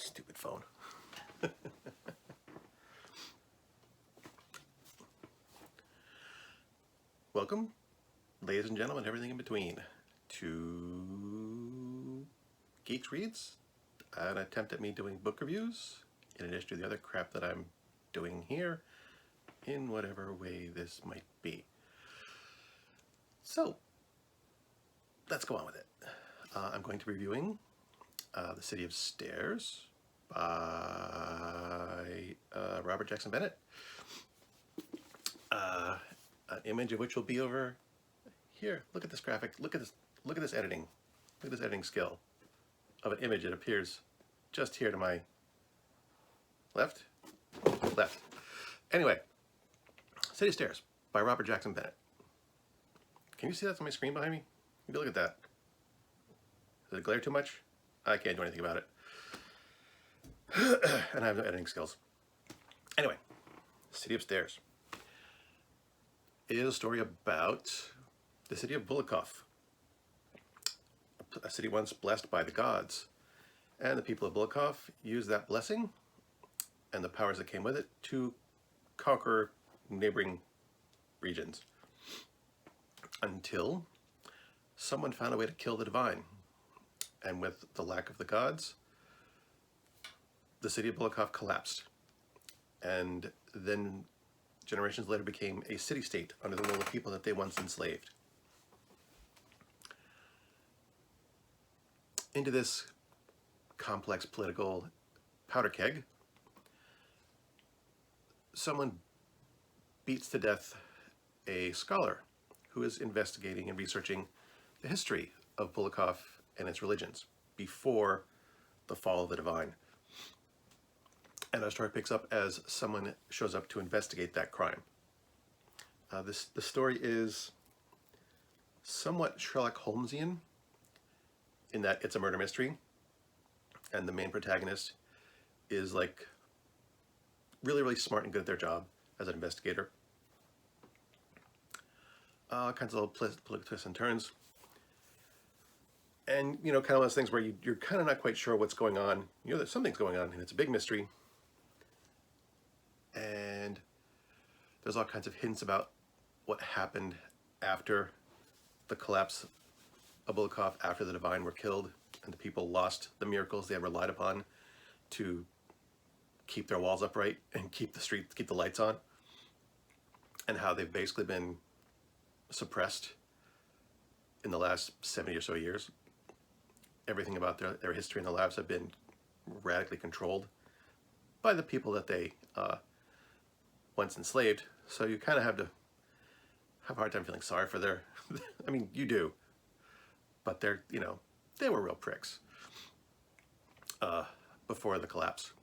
Stupid phone. Welcome, ladies and gentlemen, everything in between, to GEEXX Reads, an attempt at me doing book reviews, in addition to the other crap that I'm doing here, in whatever way this might be. So, let's go on with it. I'm going to be reviewing The City of Stairs by Robert Jackson Bennett. An image of which will be over here. Look at this graphic. Look at this editing. Look at this editing skill of an image that appears just here to my left. Anyway, City of Stairs by Robert Jackson Bennett. Can you see that on my screen behind me? Maybe look at that. Does it glare too much? I can't do anything about it. And I have no editing skills. Anyway, City of Stairs. It is a story about the city of Bulakov, a city once blessed by the gods. And the people of Bulakov used that blessing and the powers that came with it to conquer neighboring regions. Until someone found a way to kill the divine. And with the lack of the gods, the city of Bulakov collapsed. And then generations later became a city-state under the rule of people that they once enslaved. Into this complex political powder keg, someone beats to death a scholar who is investigating and researching the history of Bulakov and its religions before the fall of the divine. And our story picks up as someone shows up to investigate that crime. The story is somewhat Sherlock Holmesian in that it's a murder mystery, and the main protagonist is like really, really smart and good at their job as an investigator. Kinds of little political twists and turns. And, you know, kind of one of those things where you're kind of not quite sure what's going on. You know that something's going on, and it's a big mystery. And there's all kinds of hints about what happened after the collapse of Bulakov, after the divine were killed, and the people lost the miracles they had relied upon to keep their walls upright and keep the lights on, and how they've basically been suppressed in the last 70 or so years. Everything about their history in the labs have been radically controlled by the people that they once enslaved. So you kind of have to have a hard time feeling sorry for their, I mean, you do, but they're, you know, they were real pricks before the collapse.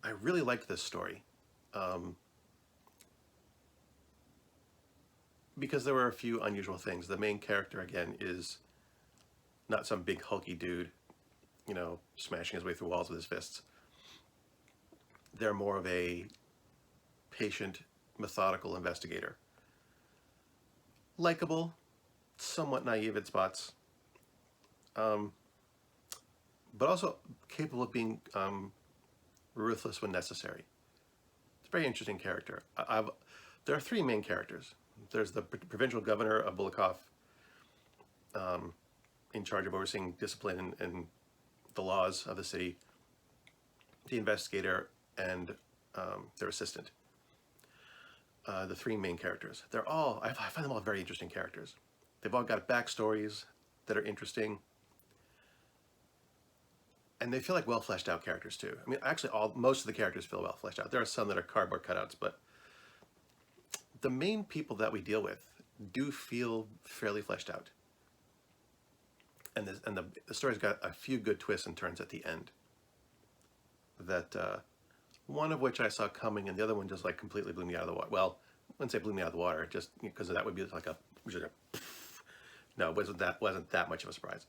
I really liked this story because there were a few unusual things. The main character, again, is not some big hulky dude, you know, smashing his way through walls with his fists. They're more of a patient, methodical investigator. Likeable, somewhat naive at spots, but also capable of being ruthless when necessary. It's a very interesting character. There are three main characters. There's the provincial governor of Bulakov, in charge of overseeing discipline and the laws of the city, the investigator, and their assistant. The three main characters. I find them all very interesting characters. They've all got backstories that are interesting. And they feel like well fleshed out characters too. I mean, actually most of the characters feel well fleshed out. There are some that are cardboard cutouts, but the main people that we deal with do feel fairly fleshed out. And the story's got a few good twists and turns at the end. That one of which I saw coming, and the other one just like completely blew me out of the water. Well, I wouldn't say blew me out of the water, just because that would be like no, it wasn't that much of a surprise.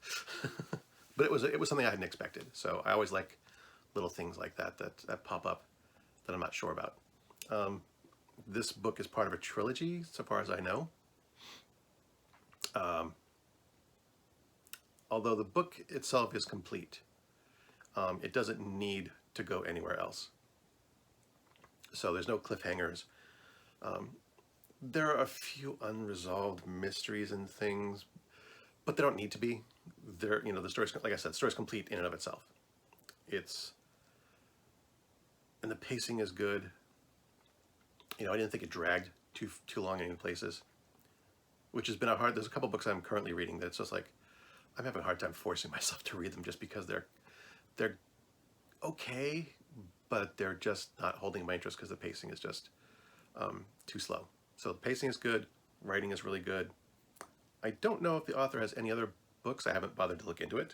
But it was something I hadn't expected. So I always like little things like that pop up that I'm not sure about. This book is part of a trilogy, so far as I know. Although the book itself is complete. It doesn't need to go anywhere else. So there's no cliffhangers. There are a few unresolved mysteries and things, but they don't need to be. They're, you know, the story's, like I said, the story's complete in and of itself. And the pacing is good. You know, I didn't think it dragged too long in any places, which has been a hard. There's a couple books I'm currently reading that it's just like I'm having a hard time forcing myself to read them just because they're okay, but they're just not holding my interest because the pacing is just too slow. So the pacing is good, writing is really good. I don't know if the author has any other books. I haven't bothered to look into it,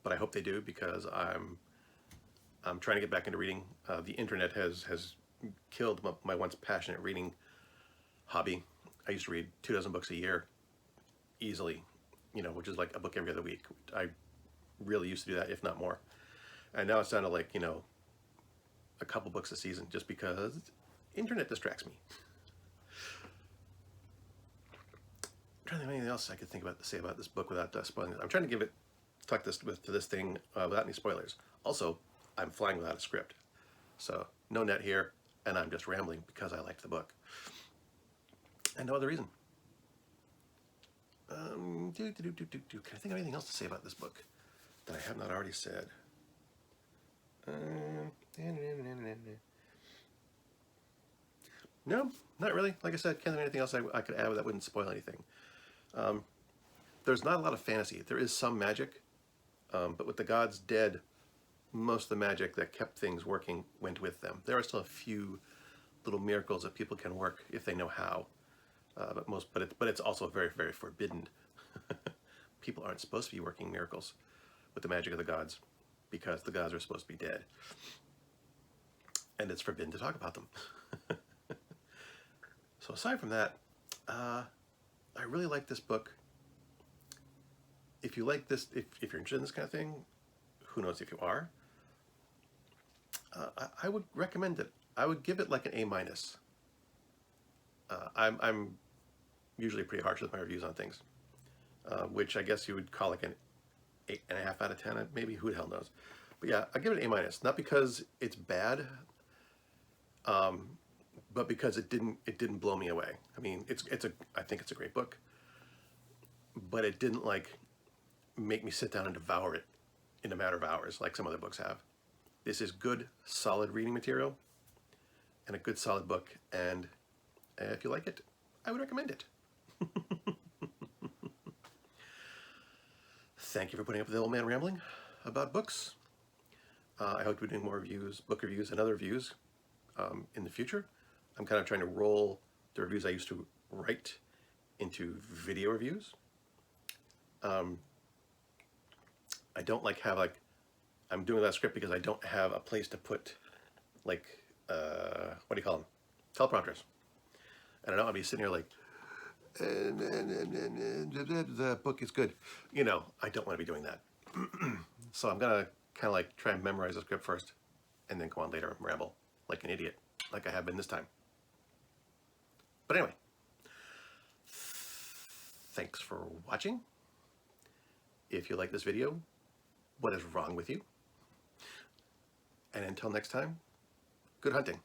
but I hope they do because I'm trying to get back into reading. The internet has killed my once passionate reading hobby. I used to read 24 books a year easily, you know, which is like a book every other week. I really used to do that, if not more. And now it's down to like, you know, a couple books a season just because internet distracts me. I'm trying to think of anything else I could think about to say about this book without spoiling it. I'm trying to talk to this thing without any spoilers. Also, I'm flying without a script. So no net here, and I'm just rambling because I liked the book. And no other reason. Can I think of anything else to say about this book that I have not already said? No, not really. Like I said, can't think of anything else I could add that wouldn't spoil anything. There's not a lot of fantasy. There is some magic, but with the gods dead, most of the magic that kept things working went with them. There are still a few little miracles that people can work if they know how, but it's also very, very forbidden. People aren't supposed to be working miracles with the magic of the gods because the gods are supposed to be dead, and it's forbidden to talk about them. So aside from that, I really like this book. If you like this, if you're interested in this kind of thing, who knows if you are, I would recommend it. I would give it like an A-. I'm usually pretty harsh with my reviews on things, which I guess you would call like an 8.5 out of 10, maybe, who the hell knows. But yeah, I give it an A-, not because it's bad, but because it didn't blow me away. I mean, I think it's a great book, but it didn't like make me sit down and devour it in a matter of hours like some other books have. This is good, solid reading material and a good, solid book, and if you like it, I would recommend it. Thank you for putting up with the old man rambling about books. I hope we're doing more reviews, book reviews, and other reviews in the future. I'm kind of trying to roll the reviews I used to write into video reviews. I don't like have like, I'm doing that script because I don't have a place to put like, what do you call them? Teleprompters. And I don't want to be sitting here like, the book is good. You know, I don't want to be doing that. So I'm going to kind of like try and memorize the script first and then go on later and ramble like an idiot, like I have been this time. But anyway, thanks for watching. If you like this video, what is wrong with you? And until next time, good hunting.